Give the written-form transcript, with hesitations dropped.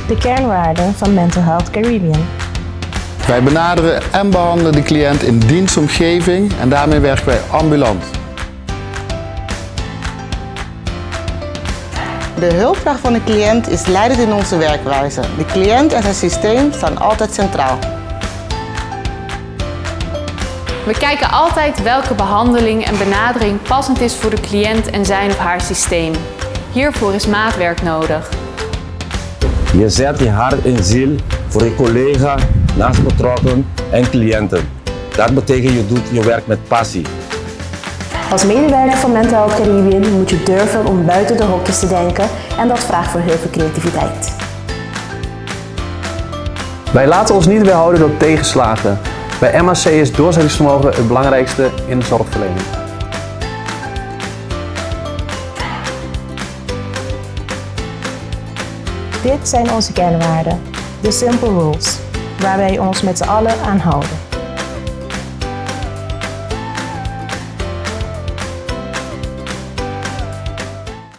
De kernwaarden van Mental Health Caribbean. Wij benaderen en behandelen de cliënt in dienstomgeving en daarmee werken wij ambulant. De hulpvraag van de cliënt is leidend in onze werkwijze. De cliënt en zijn systeem staan altijd centraal. We kijken altijd welke behandeling en benadering passend is voor de cliënt en zijn of haar systeem. Hiervoor is maatwerk nodig. Je zet je hart en ziel voor je collega, naastbetrokkenen en cliënten. Dat betekent je doet je werk met passie. Als medewerker van Mental Health Caribbean moet je durven om buiten de hokjes te denken en dat vraagt voor heel veel creativiteit. Wij laten ons niet weerhouden door tegenslagen. Bij MHC is doorzettingsvermogen het belangrijkste in de zorgverlening. Dit zijn onze kernwaarden, de Simple Rules, waar wij ons met z'n allen aan houden.